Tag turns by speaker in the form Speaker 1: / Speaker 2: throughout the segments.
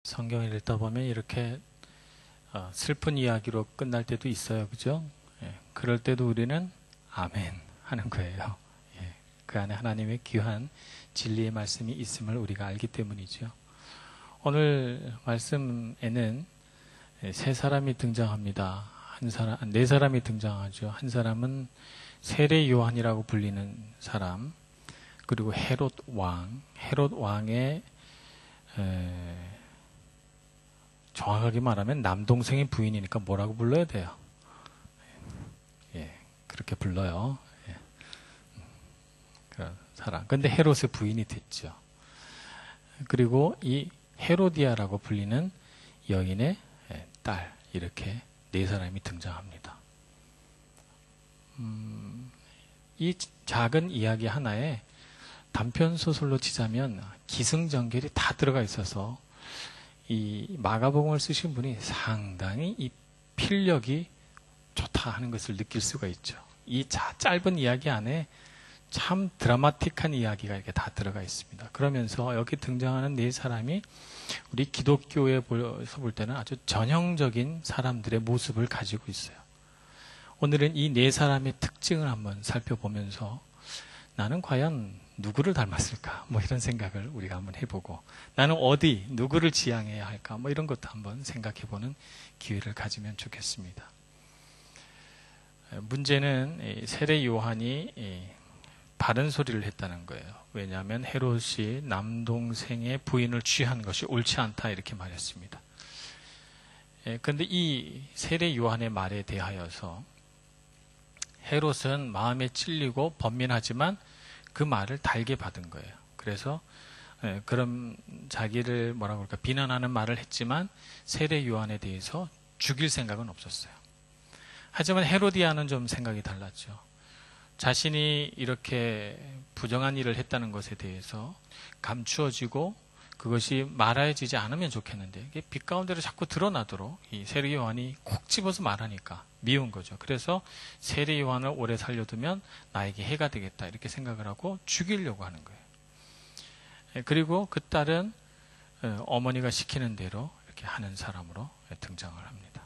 Speaker 1: 성경을 읽다 보면 이렇게 슬픈 이야기로 끝날 때도 있어요. 그죠? 예, 그럴 때도 우리는 아멘 하는 거예요. 예, 그 안에 하나님의 귀한 진리의 말씀이 있음을 우리가 알기 때문이죠. 오늘 말씀에는 세 사람이 등장합니다. 네 사람이 등장하죠. 한 사람은 세례 요한이라고 불리는 사람, 그리고 헤롯 왕의 정확하게 말하면 남동생의 부인이니까 뭐라고 불러야 돼요? 예, 그렇게 불러요. 예. 그런 사람. 근데 헤롯의 부인이 됐죠. 그리고 이 헤로디아라고 불리는 여인의 딸, 이렇게 네 사람이 등장합니다. 이 작은 이야기 하나에 단편 소설로 치자면 기승전결이 다 들어가 있어서 이 마가복음을 쓰신 분이 상당히 이 필력이 좋다 하는 것을 느낄 수가 있죠. 이 짧은 이야기 안에 참 드라마틱한 이야기가 이렇게 다 들어가 있습니다. 그러면서 여기 등장하는 네 사람이 우리 기독교에서 볼 때는 아주 전형적인 사람들의 모습을 가지고 있어요. 오늘은 이 네 사람의 특징을 한번 살펴보면서 나는 과연 누구를 닮았을까? 뭐 이런 생각을 우리가 한번 해보고, 나는 누구를 지향해야 할까? 뭐 이런 것도 한번 생각해보는 기회를 가지면 좋겠습니다. 문제는 세례 요한이 바른 소리를 했다는 거예요. 왜냐하면 헤롯이 남동생의 부인을 취한 것이 옳지 않다 이렇게 말했습니다. 그런데 이 세례 요한의 말에 대하여서 헤롯은 마음에 찔리고 번민하지만 그 말을 달게 받은 거예요. 그래서 그런 자기를 비난하는 말을 했지만 세례 요한에 대해서 죽일 생각은 없었어요. 하지만 헤로디아는 좀 생각이 달랐죠. 자신이 이렇게 부정한 일을 했다는 것에 대해서 감추어지고 그것이 말해지지 않으면 좋겠는데 이게 빛 가운데로 자꾸 드러나도록 이 세례 요한이 콕 집어서 말하니까 미운 거죠. 그래서 세례 요한을 오래 살려두면 나에게 해가 되겠다 이렇게 생각을 하고 죽이려고 하는 거예요. 그리고 그 딸은 어머니가 시키는 대로 이렇게 하는 사람으로 등장을 합니다.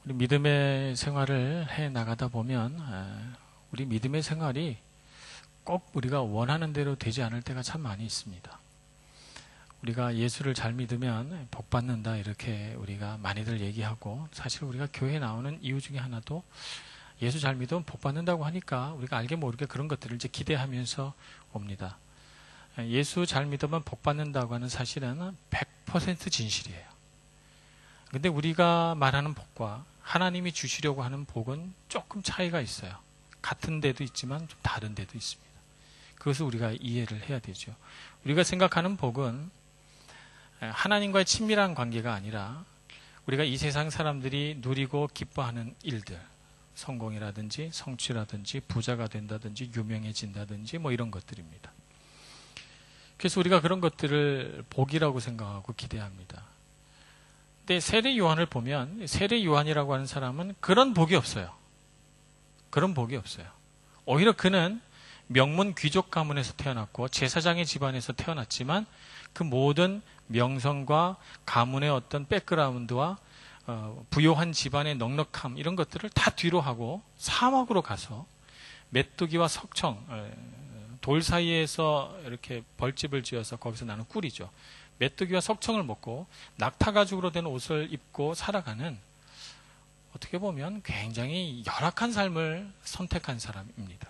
Speaker 1: 우리 믿음의 생활을 해 나가다 보면 우리 믿음의 생활이 꼭 우리가 원하는 대로 되지 않을 때가 참 많이 있습니다. 우리가 예수를 잘 믿으면 복 받는다 이렇게 우리가 많이들 얘기하고, 사실 우리가 교회에 나오는 이유 중에 하나도 예수 잘 믿으면 복 받는다고 하니까 우리가 알게 모르게 그런 것들을 이제 기대하면서 옵니다. 예수 잘 믿으면 복 받는다고 하는 사실은 100% 진실이에요. 근데 우리가 말하는 복과 하나님이 주시려고 하는 복은 조금 차이가 있어요. 같은 데도 있지만 좀 다른 데도 있습니다. 그것을 우리가 이해를 해야 되죠. 우리가 생각하는 복은 하나님과의 친밀한 관계가 아니라 우리가 이 세상 사람들이 누리고 기뻐하는 일들, 성공이라든지 성취라든지 부자가 된다든지 유명해진다든지 뭐 이런 것들입니다. 그래서 우리가 그런 것들을 복이라고 생각하고 기대합니다. 근데 세례 요한을 보면 세례 요한이라고 하는 사람은 그런 복이 없어요. 그런 복이 없어요. 오히려 그는 명문 귀족 가문에서 태어났고 제사장의 집안에서 태어났지만 그 모든 명성과 가문의 어떤 백그라운드와 부요한 집안의 넉넉함 이런 것들을 다 뒤로 하고 사막으로 가서 메뚜기와 석청, 돌 사이에서 이렇게 벌집을 지어서 거기서 나는 꿀이죠. 메뚜기와 석청을 먹고 낙타 가죽으로 된 옷을 입고 살아가는, 어떻게 보면 굉장히 열악한 삶을 선택한 사람입니다.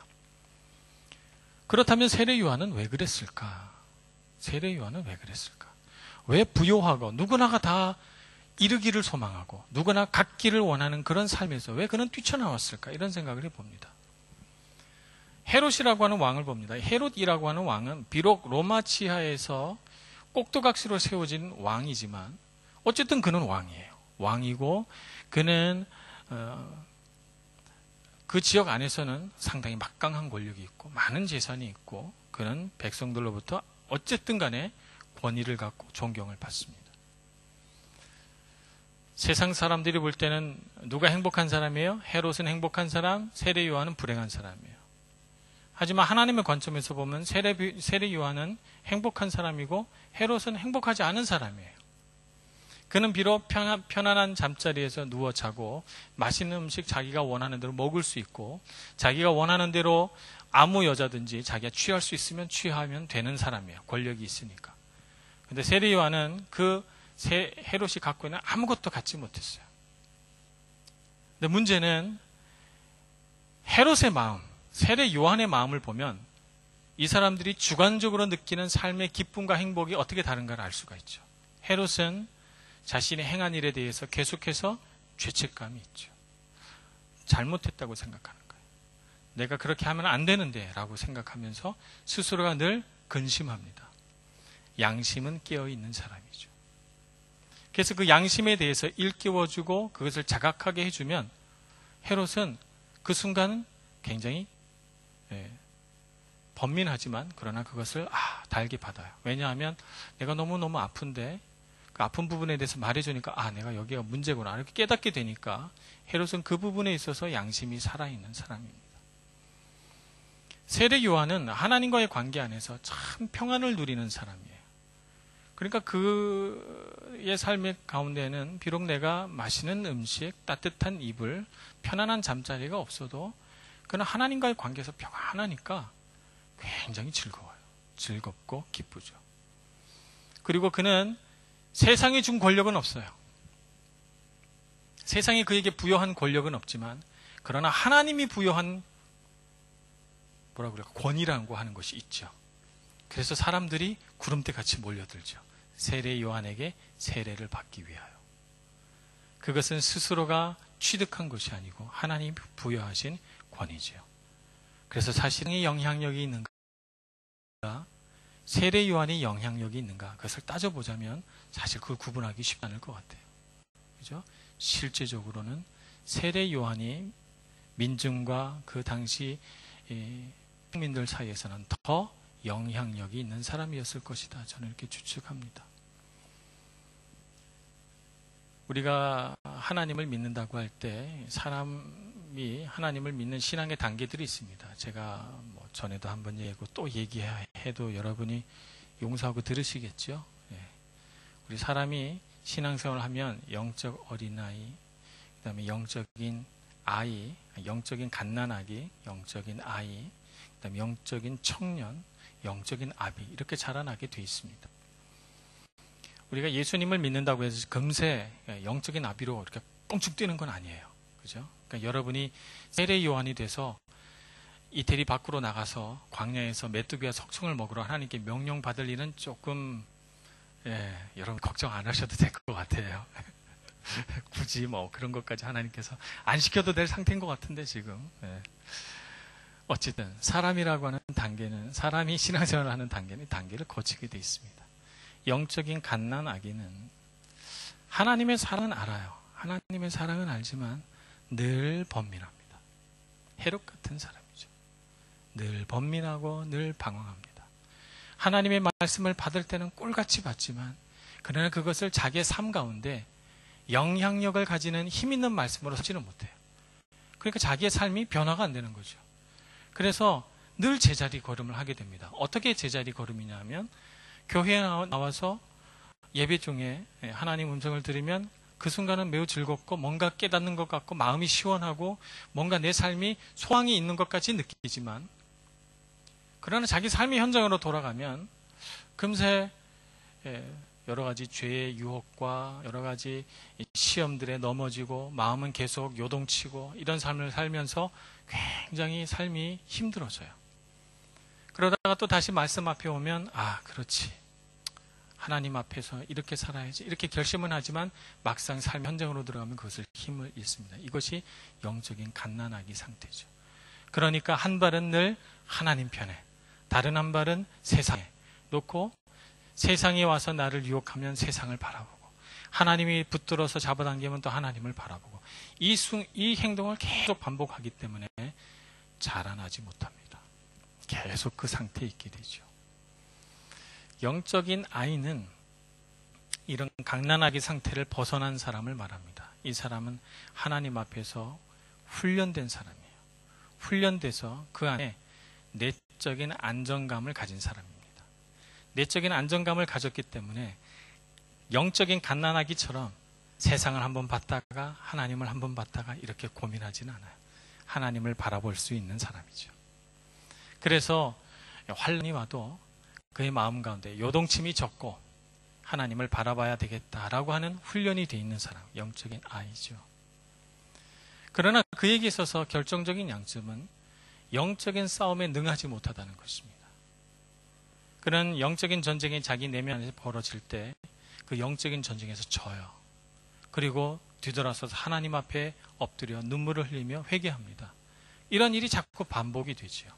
Speaker 1: 그렇다면 세례 요한은 왜 그랬을까? 세례 요한은 왜 그랬을까? 왜 부요하고 누구나가 다 이르기를 소망하고 누구나 갖기를 원하는 그런 삶에서 왜 그는 뛰쳐나왔을까? 이런 생각을 해봅니다. 헤롯이라고 하는 왕을 봅니다. 헤롯이라고 하는 왕은 비록 로마 치하에서 꼭두각시로 세워진 왕이지만 어쨌든 그는 왕이에요. 왕이고 그는 그 지역 안에서는 상당히 막강한 권력이 있고 많은 재산이 있고 그는 백성들로부터 어쨌든 간에 권위를 갖고 존경을 받습니다. 세상 사람들이 볼 때는 누가 행복한 사람이에요? 헤롯은 행복한 사람, 세례 요한은 불행한 사람이에요. 하지만 하나님의 관점에서 보면 세례 요한은 행복한 사람이고 헤롯은 행복하지 않은 사람이에요. 그는 비록 편안한 잠자리에서 누워 자고 맛있는 음식 자기가 원하는 대로 먹을 수 있고 자기가 원하는 대로 아무 여자든지 자기가 취할 수 있으면 취하면 되는 사람이에요. 권력이 있으니까. 근데 세례 요한은 헤롯이 갖고 있는 아무것도 갖지 못했어요. 근데 문제는 헤롯의 마음, 세례 요한의 마음을 보면 이 사람들이 주관적으로 느끼는 삶의 기쁨과 행복이 어떻게 다른가를 알 수가 있죠. 헤롯은 자신이 행한 일에 대해서 계속해서 죄책감이 있죠. 잘못했다고 생각하는 거예요. 내가 그렇게 하면 안 되는데 라고 생각하면서 스스로가 늘 근심합니다. 양심은 깨어있는 사람이죠. 그래서 그 양심에 대해서 일깨워주고 그것을 자각하게 해주면 헤롯은 그 순간은 굉장히 번민하지만 그러나 그것을 달게 받아요. 왜냐하면 내가 너무너무 아픈데 그 아픈 부분에 대해서 말해주니까 내가 여기가 문제구나 이렇게 깨닫게 되니까 헤롯은 그 부분에 있어서 양심이 살아있는 사람입니다. 세례 요한은 하나님과의 관계 안에서 참 평안을 누리는 사람이에요. 그러니까 그의 삶의 가운데는 비록 내가 맛있는 음식, 따뜻한 이불, 편안한 잠자리가 없어도 그는 하나님과의 관계에서 평안하니까 굉장히 즐거워요. 즐겁고 기쁘죠. 그리고 그는 세상이 준 권력은 없어요. 세상이 그에게 부여한 권력은 없지만 그러나 하나님이 부여한 권위라고 하는 것이 있죠. 그래서 사람들이 구름대같이 몰려들죠. 세례 요한에게 세례를 받기 위하여. 그것은 스스로가 취득한 것이 아니고 하나님이 부여하신 권위지요. 그래서 사실은 영향력이 있는가? 세례 요한이 영향력이 있는가? 그것을 따져보자면 사실 그걸 구분하기 쉽지 않을 것 같아요. 그죠? 실제적으로는 세례 요한이 민중과 그 당시 국민들 사이에서는 더 영향력이 있는 사람이었을 것이다. 저는 이렇게 추측합니다. 우리가 하나님을 믿는다고 할 때 사람이 하나님을 믿는 신앙의 단계들이 있습니다. 제가 전에도 한번 얘기하고 또 얘기해도 여러분이 용서하고 들으시겠죠? 우리 사람이 신앙생활을 하면 영적 어린아이, 그 다음에 영적인 아이, 영적인 갓난아기, 영적인 아이, 그 다음에 영적인 청년, 영적인 아비 이렇게 자라나게 돼 있습니다. 우리가 예수님을 믿는다고 해서 금세 영적인 아비로 이렇게 뻥축 뛰는 건 아니에요. 그죠? 그러니까 여러분이 세례 요한이 돼서 이태리 밖으로 나가서 광야에서 메뚜기와 석청을 먹으러 하나님께 명령받을 일은 조금 여러분 걱정 안 하셔도 될 것 같아요. 굳이 그런 것까지 하나님께서 안 시켜도 될 상태인 것 같은데 지금. 어쨌든 사람이라고 하는 단계는 사람이 신앙생활을 하는 단계를 거치게 돼 있습니다. 영적인 갓난아기는 하나님의 사랑은 알아요. 하나님의 사랑은 알지만 늘 번민합니다. 헤롯 같은 사람이죠. 늘 번민하고 늘 방황합니다. 하나님의 말씀을 받을 때는 꿀같이 받지만 그러나 그것을 자기의 삶 가운데 영향력을 가지는 힘 있는 말씀으로 쓰지는 못해요. 그러니까 자기의 삶이 변화가 안 되는 거죠. 그래서 늘 제자리 걸음을 하게 됩니다. 어떻게 제자리 걸음이냐 하면 교회에 나와서 예배 중에 하나님 음성을 들으면 그 순간은 매우 즐겁고 뭔가 깨닫는 것 같고 마음이 시원하고 뭔가 내 삶이 소망이 있는 것까지 느끼지만 그러나 자기 삶의 현장으로 돌아가면 금세 여러 가지 죄의 유혹과 여러 가지 시험들에 넘어지고 마음은 계속 요동치고 이런 삶을 살면서 굉장히 삶이 힘들어져요. 그러다가 또 다시 말씀 앞에 오면 그렇지. 하나님 앞에서 이렇게 살아야지. 이렇게 결심은 하지만 막상 삶 현장으로 들어가면 그것을 힘을 잃습니다. 이것이 영적인 갓난아기 상태죠. 그러니까 한 발은 늘 하나님 편에 다른 한 발은 세상에 놓고 세상에 와서 나를 유혹하면 세상을 바라보고 하나님이 붙들어서 잡아당기면 또 하나님을 바라보고 이 행동을 계속 반복하기 때문에 자라나지 못합니다. 계속 그 상태에 있게 되죠. 영적인 아이는 이런 갓난아기 상태를 벗어난 사람을 말합니다. 이 사람은 하나님 앞에서 훈련된 사람이에요. 훈련돼서 그 안에 내적인 안정감을 가진 사람입니다. 내적인 안정감을 가졌기 때문에 영적인 갓난아기처럼 세상을 한번 봤다가 하나님을 한번 봤다가 이렇게 고민하지는 않아요. 하나님을 바라볼 수 있는 사람이죠. 그래서 환란이 와도 그의 마음 가운데 요동침이 적고 하나님을 바라봐야 되겠다라고 하는 훈련이 되어 있는 사람, 영적인 아이죠. 그러나 그에게 있어서 결정적인 양점은 영적인 싸움에 능하지 못하다는 것입니다. 그런 영적인 전쟁이 자기 내면 안에서 벌어질 때 그 영적인 전쟁에서 져요. 그리고 뒤돌아서서 하나님 앞에 엎드려 눈물을 흘리며 회개합니다. 이런 일이 자꾸 반복이 되지요.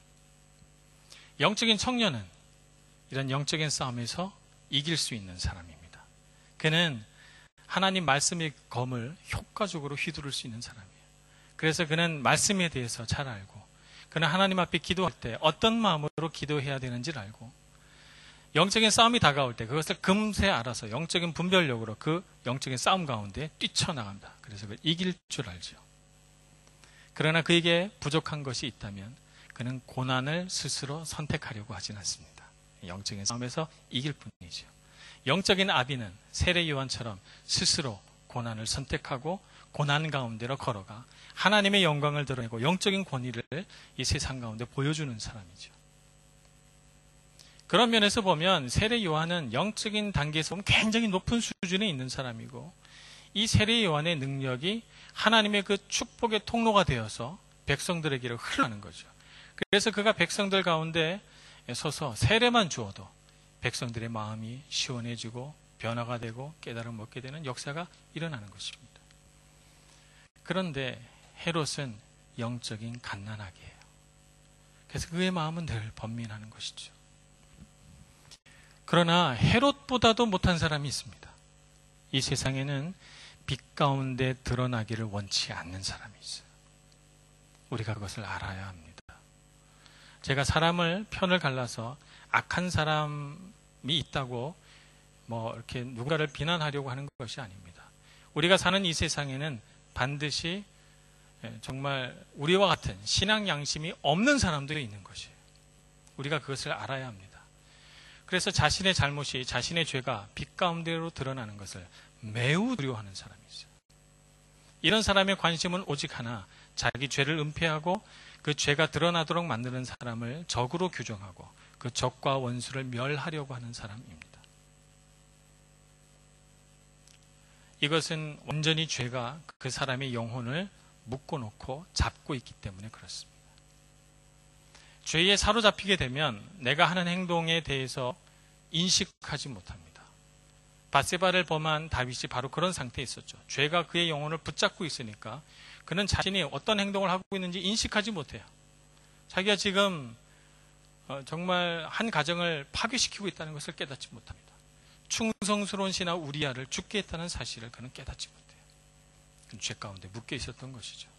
Speaker 1: 영적인 청년은 이런 영적인 싸움에서 이길 수 있는 사람입니다. 그는 하나님 말씀의 검을 효과적으로 휘두를 수 있는 사람이에요. 그래서 그는 말씀에 대해서 잘 알고, 그는 하나님 앞에 기도할 때 어떤 마음으로 기도해야 되는지를 알고, 영적인 싸움이 다가올 때 그것을 금세 알아서 영적인 분별력으로 그 영적인 싸움 가운데 뛰쳐나갑니다. 그래서 그걸 이길 줄 알죠. 그러나 그에게 부족한 것이 있다면 그는 고난을 스스로 선택하려고 하진 않습니다. 영적인 싸움에서 이길 뿐이죠. 영적인 아비는 세례 요한처럼 스스로 고난을 선택하고 고난 가운데로 걸어가 하나님의 영광을 드러내고 영적인 권위를 이 세상 가운데 보여주는 사람이죠. 그런 면에서 보면 세례 요한은 영적인 단계에서 보면 굉장히 높은 수준에 있는 사람이고, 이 세례 요한의 능력이 하나님의 그 축복의 통로가 되어서 백성들에게로 흘러가는 거죠. 그래서 그가 백성들 가운데 서서 세례만 주어도 백성들의 마음이 시원해지고 변화가 되고 깨달음을 얻게 되는 역사가 일어나는 것입니다. 그런데 헤롯은 영적인 갓난아기예요. 그래서 그의 마음은 늘 번민하는 것이죠. 그러나 헤롯보다도 못한 사람이 있습니다. 이 세상에는 빛 가운데 드러나기를 원치 않는 사람이 있어요. 우리가 그것을 알아야 합니다. 제가 사람을 편을 갈라서 악한 사람이 있다고 이렇게 누군가를 비난하려고 하는 것이 아닙니다. 우리가 사는 이 세상에는 반드시 정말 우리와 같은 신앙 양심이 없는 사람들이 있는 것이에요. 우리가 그것을 알아야 합니다. 그래서 자신의 잘못이, 자신의 죄가 빛 가운데로 드러나는 것을 매우 두려워하는 사람이 있어요. 이런 사람의 관심은 오직 하나, 자기 죄를 은폐하고 그 죄가 드러나도록 만드는 사람을 적으로 규정하고 그 적과 원수를 멸하려고 하는 사람입니다. 이것은 완전히 죄가 그 사람의 영혼을 묶어놓고 잡고 있기 때문에 그렇습니다. 죄에 사로잡히게 되면 내가 하는 행동에 대해서 인식하지 못합니다. 밧세바를 범한 다윗이 바로 그런 상태에 있었죠. 죄가 그의 영혼을 붙잡고 있으니까 그는 자신이 어떤 행동을 하고 있는지 인식하지 못해요. 자기가 지금 정말 한 가정을 파괴시키고 있다는 것을 깨닫지 못합니다. 충성스러운 신하 우리야를 죽게 했다는 사실을 그는 깨닫지 못해요. 그는 죄 가운데 묶여 있었던 것이죠.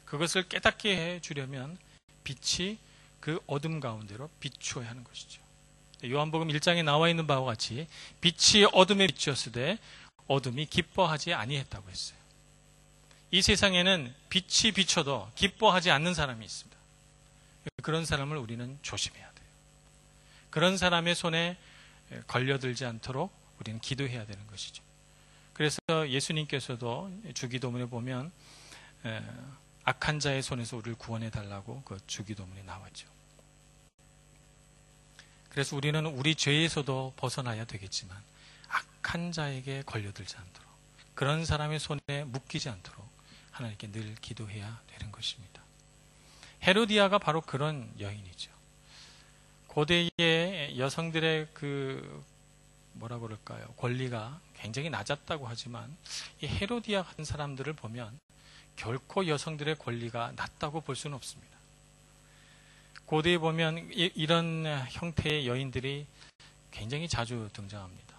Speaker 1: 그것을 깨닫게 해주려면 빛이 그 어둠 가운데로 비추어야 하는 것이죠. 요한복음 1장에 나와 있는 바와 같이 빛이 어둠에 비추었으되 어둠이 기뻐하지 아니했다고 했어요. 이 세상에는 빛이 비춰도 기뻐하지 않는 사람이 있습니다. 그런 사람을 우리는 조심해야 돼요. 그런 사람의 손에 걸려들지 않도록 우리는 기도해야 되는 것이죠. 그래서 예수님께서도 주기도문에 보면 악한 자의 손에서 우리를 구원해 달라고 그 주기도문에 나왔죠. 그래서 우리는 우리 죄에서도 벗어나야 되겠지만 악한 자에게 걸려들지 않도록, 그런 사람의 손에 묶이지 않도록 하나님께 늘 기도해야 되는 것입니다. 헤로디아가 바로 그런 여인이죠. 고대의 여성들의 권리가 굉장히 낮았다고 하지만 이 헤로디아 같은 사람들을 보면 결코 여성들의 권리가 낮다고 볼 수는 없습니다. 고대에 보면 이런 형태의 여인들이 굉장히 자주 등장합니다.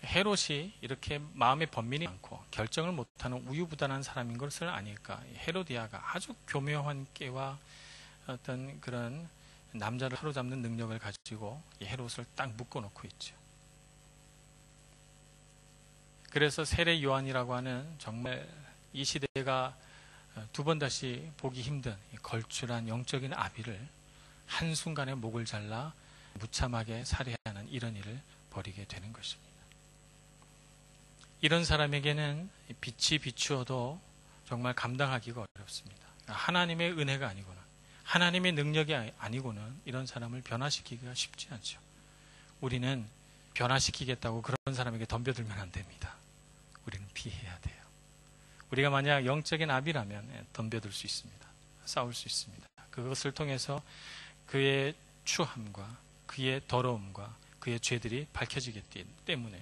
Speaker 1: 헤롯이 이렇게 마음에 번민이 많고 결정을 못하는 우유부단한 사람인 것을 아니까 헤로디아가 아주 교묘한 깨와 어떤 그런 남자를 사로잡는 능력을 가지고 헤롯을 딱 묶어놓고 있죠. 그래서 세례 요한이라고 하는 정말 이 시대가 두 번 다시 보기 힘든 걸출한 영적인 아비를 한순간에 목을 잘라 무참하게 살해하는 이런 일을 벌이게 되는 것입니다. 이런 사람에게는 빛이 비추어도 정말 감당하기가 어렵습니다. 하나님의 은혜가 아니고는, 하나님의 능력이 아니고는 이런 사람을 변화시키기가 쉽지 않죠. 우리는 변화시키겠다고 그런 사람에게 덤벼들면 안 됩니다. 우리는 피해야 돼요. 우리가 만약 영적인 아비라면 덤벼들 수 있습니다. 싸울 수 있습니다. 그것을 통해서 그의 추함과 그의 더러움과 그의 죄들이 밝혀지기 때문에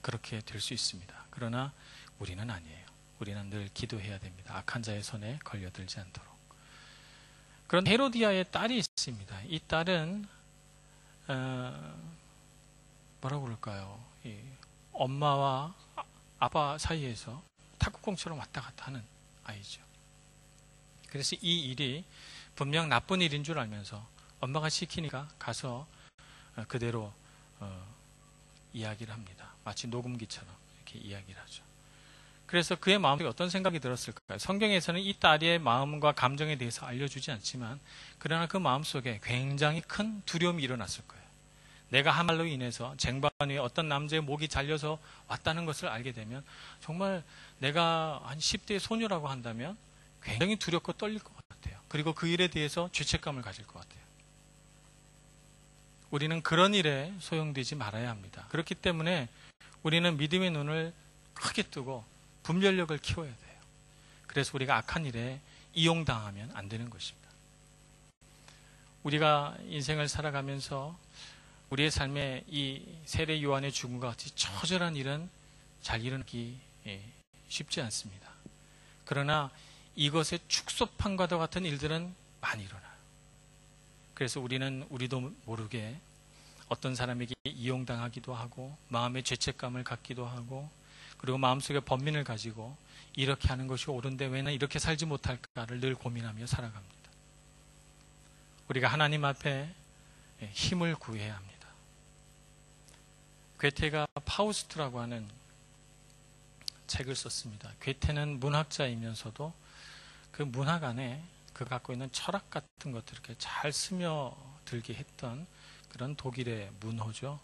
Speaker 1: 그렇게 될 수 있습니다. 그러나 우리는 아니에요. 우리는 늘 기도해야 됩니다. 악한 자의 손에 걸려들지 않도록. 그런 헤로디아의 딸이 있습니다. 이 딸은 뭐라고 그럴까요? 엄마와 아빠 사이에서 탁구공처럼 왔다 갔다 하는 아이죠. 그래서 이 일이 분명 나쁜 일인 줄 알면서 엄마가 시키니까 가서 그대로 이야기를 합니다. 마치 녹음기처럼 이렇게 이야기를 하죠. 그래서 그의 마음에 어떤 생각이 들었을까요? 성경에서는 이 딸의 마음과 감정에 대해서 알려주지 않지만 그러나 그 마음속에 굉장히 큰 두려움이 일어났을 거예요. 내가 한 말로 인해서 쟁반 위에 어떤 남자의 목이 잘려서 왔다는 것을 알게 되면 정말 내가 한 10대의 소녀라고 한다면 굉장히 두렵고 떨릴 것 같아요. 그리고 그 일에 대해서 죄책감을 가질 것 같아요. 우리는 그런 일에 소용되지 말아야 합니다. 그렇기 때문에 우리는 믿음의 눈을 크게 뜨고 분별력을 키워야 돼요. 그래서 우리가 악한 일에 이용당하면 안 되는 것입니다. 우리가 인생을 살아가면서 우리의 삶에 이 세례 요한의 죽음과 같이 처절한 일은 잘 일어나기 쉽지 않습니다. 그러나 이것의 축소판과도 같은 일들은 많이 일어나요. 그래서 우리는 우리도 모르게 어떤 사람에게 이용당하기도 하고 마음의 죄책감을 갖기도 하고 그리고 마음속에 번민을 가지고 이렇게 하는 것이 옳은데 왜 나 이렇게 살지 못할까를 늘 고민하며 살아갑니다. 우리가 하나님 앞에 힘을 구해야 합니다. 괴테가 파우스트라고 하는 책을 썼습니다. 괴테는 문학자이면서도 그 문학 안에 그 갖고 있는 철학 같은 것들을 이렇게 잘 스며들게 했던 그런 독일의 문호죠.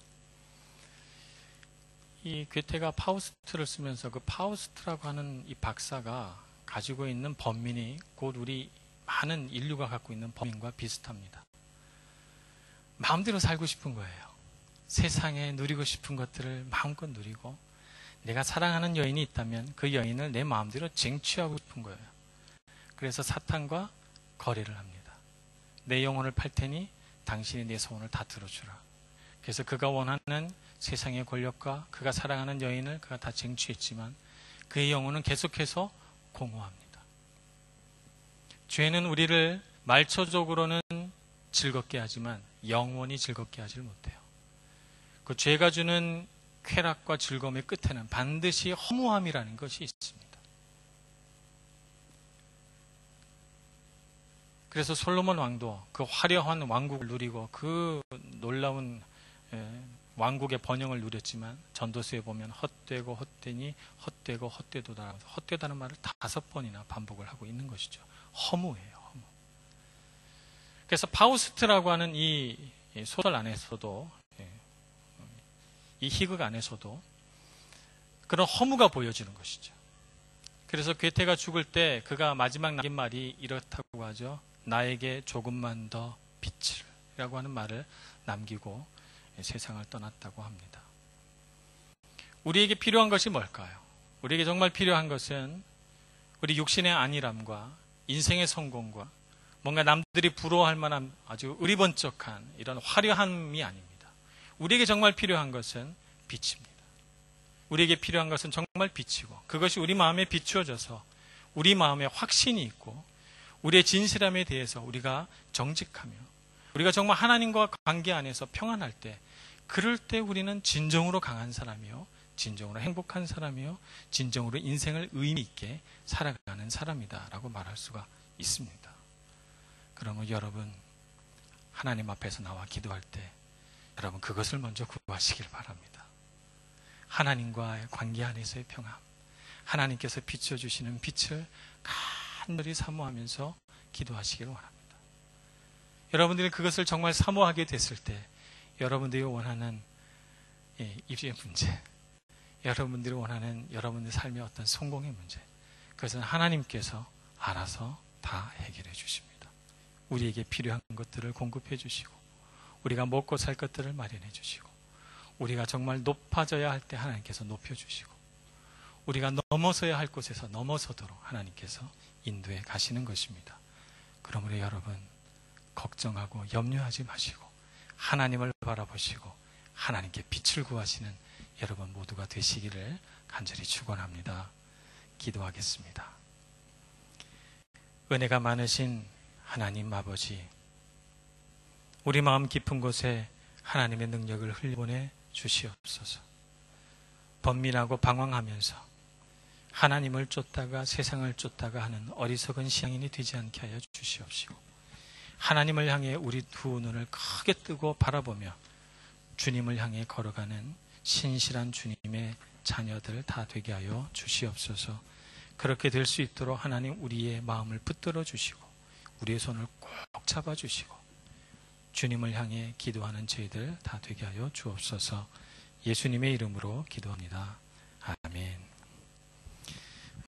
Speaker 1: 이 괴테가 파우스트를 쓰면서 그 파우스트라고 하는 이 박사가 가지고 있는 번민이 곧 우리 많은 인류가 갖고 있는 번민과 비슷합니다. 마음대로 살고 싶은 거예요. 세상에 누리고 싶은 것들을 마음껏 누리고 내가 사랑하는 여인이 있다면 그 여인을 내 마음대로 쟁취하고 싶은 거예요. 그래서 사탄과 거래를 합니다. 내 영혼을 팔 테니 당신이 내 소원을 다 들어주라. 그래서 그가 원하는 세상의 권력과 그가 사랑하는 여인을 그가 다 쟁취했지만 그의 영혼은 계속해서 공허합니다. 죄는 우리를 말초적으로는 즐겁게 하지만 영원히 즐겁게 하질 못해요. 그 죄가 주는 쾌락과 즐거움의 끝에는 반드시 허무함이라는 것이 있습니다. 그래서 솔로몬 왕도 그 화려한 왕국을 누리고 그 놀라운 왕국의 번영을 누렸지만 전도서에 보면 헛되고 헛되니 헛되고 헛되도다. 헛되다는 말을 5번이나 반복을 하고 있는 것이죠. 허무해요. 허무. 그래서 파우스트라고 하는 이 소설 안에서도 이 희극 안에서도 그런 허무가 보여지는 것이죠. 그래서 괴테가 죽을 때 그가 마지막 남긴 말이 이렇다고 하죠. 나에게 조금만 더 빛을 라고 하는 말을 남기고 세상을 떠났다고 합니다. 우리에게 필요한 것이 뭘까요? 우리에게 정말 필요한 것은 우리 육신의 안일함과 인생의 성공과 뭔가 남들이 부러워할 만한 아주 의리번쩍한 이런 화려함이 아닙니다. 우리에게 정말 필요한 것은 빛입니다. 우리에게 필요한 것은 정말 빛이고 그것이 우리 마음에 비추어져서 우리 마음에 확신이 있고 우리의 진실함에 대해서 우리가 정직하며 우리가 정말 하나님과 관계 안에서 평안할 때 그럴 때 우리는 진정으로 강한 사람이요 진정으로 행복한 사람이요 진정으로 인생을 의미 있게 살아가는 사람이다 라고 말할 수가 있습니다. 그러면 여러분 하나님 앞에서 나와 기도할 때 여러분 그것을 먼저 구하시길 바랍니다. 하나님과의 관계 안에서의 평안, 하나님께서 비춰주시는 빛을 간절히 사모하면서 기도하시기를 원합니다. 여러분들이 그것을 정말 사모하게 됐을 때 여러분들이 원하는 입시의 문제, 여러분들이 원하는 여러분의 삶의 어떤 성공의 문제, 그것은 하나님께서 알아서 다 해결해 주십니다. 우리에게 필요한 것들을 공급해 주시고, 우리가 먹고 살 것들을 마련해 주시고, 우리가 정말 높아져야 할 때 하나님께서 높여주시고, 우리가 넘어서야 할 곳에서 넘어서도록 하나님께서 인도해 가시는 것입니다. 그러므로 여러분, 걱정하고 염려하지 마시고 하나님을 바라보시고 하나님께 빛을 구하시는 여러분 모두가 되시기를 간절히 축원합니다. 기도하겠습니다. 은혜가 많으신 하나님 아버지, 우리 마음 깊은 곳에 하나님의 능력을 흘려보내 주시옵소서. 번민하고 방황하면서 하나님을 쫓다가 세상을 쫓다가 하는 어리석은 신앙인이 되지 않게 하여 주시옵시고, 하나님을 향해 우리 두 눈을 크게 뜨고 바라보며 주님을 향해 걸어가는 신실한 주님의 자녀들 다 되게 하여 주시옵소서. 그렇게 될 수 있도록 하나님 우리의 마음을 붙들어 주시고 우리의 손을 꼭 잡아 주시고 주님을 향해 기도하는 저희들 다 되게 하여 주옵소서. 예수님의 이름으로 기도합니다. 아멘.